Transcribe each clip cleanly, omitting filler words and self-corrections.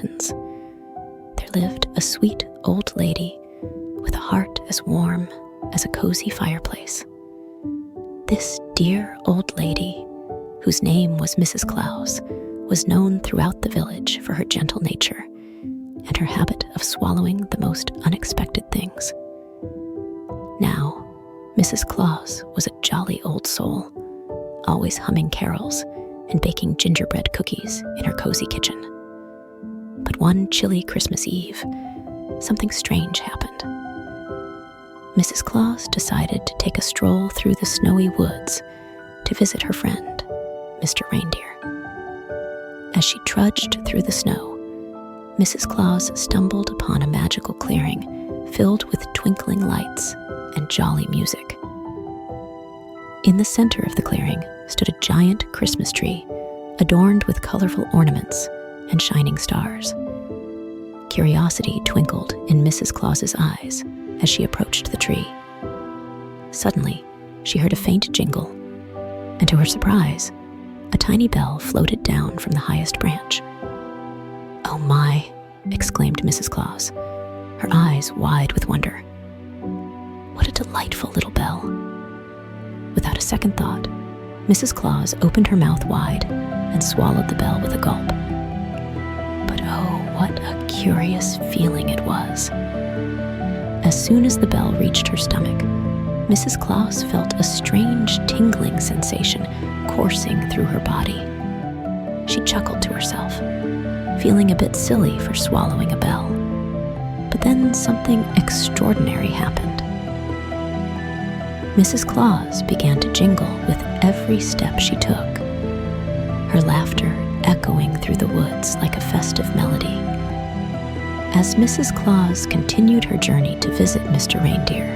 mountains, there lived a sweet old lady with a heart as warm as a cozy fireplace. This dear old lady, whose name was Mrs. Claus, was known throughout the village for her gentle nature and her habit of swallowing the most unexpected things. Now, Mrs. Claus was a jolly old soul, always humming carols and baking gingerbread cookies in her cozy kitchen. But one chilly Christmas Eve, something strange happened. Mrs. Claus decided to take a stroll through the snowy woods to visit her friend, Mr. Reindeer. As she trudged through the snow, Mrs. Claus stumbled upon a magical clearing filled with twinkling lights and jolly music. In the center of the clearing stood a giant Christmas tree adorned with colorful ornaments and shining stars. Curiosity twinkled in Mrs. Claus's eyes as she approached the tree. Suddenly, she heard a faint jingle, and to her surprise, a tiny bell floated down from the highest branch. "Oh my," exclaimed Mrs. Claus, her eyes wide with wonder. "What a delightful little bell." Without a second thought, Mrs. Claus opened her mouth wide and swallowed the bell with a gulp. But oh, what a curious feeling it was. As soon as the bell reached her stomach, Mrs. Claus felt a strange tingling sensation coursing through her body. She chuckled to herself, feeling a bit silly for swallowing a bell. But then something extraordinary happened. Mrs. Claus began to jingle with every step she took, her laughter echoing through the woods like a festive melody. As Mrs. Claus continued her journey to visit Mr. Reindeer,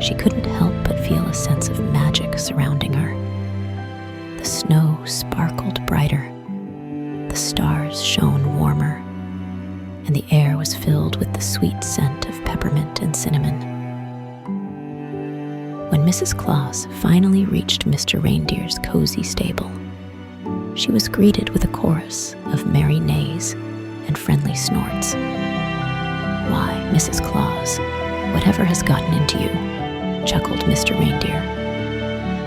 she couldn't help but feel a sense of magic surrounding her. The snow sparkled brighter, the stars shone warmer, and the air was filled with the sweet scent of peppermint and cinnamon. When Mrs. Claus finally reached Mr. Reindeer's cozy stable, she was greeted with a chorus of merry neighs and friendly snorts. "Why, Mrs. Claus, whatever has gotten into you?" chuckled Mr. Reindeer,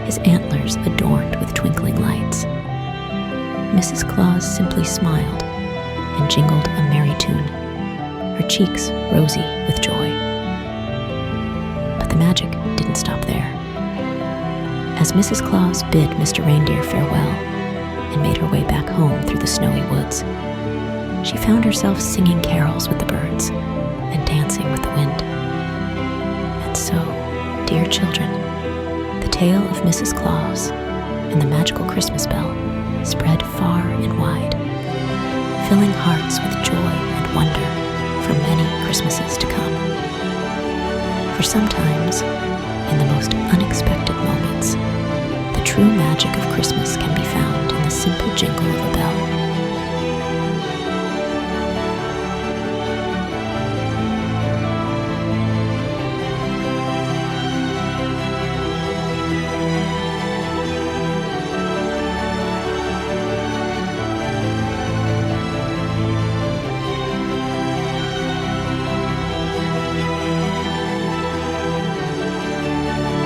his antlers adorned with twinkling lights. Mrs. Claus simply smiled and jingled a merry tune, her cheeks rosy with joy. But the magic didn't stop there. As Mrs. Claus bid Mr. Reindeer farewell and made her way back home through the snowy woods, she found herself singing carols with the birds and dancing with the wind. And so, dear children, the tale of Mrs. Claus and the magical Christmas bell spread far and wide, filling hearts with joy and wonder for many Christmases to come. For sometimes, in the most unexpected moments, the true magic of Christmas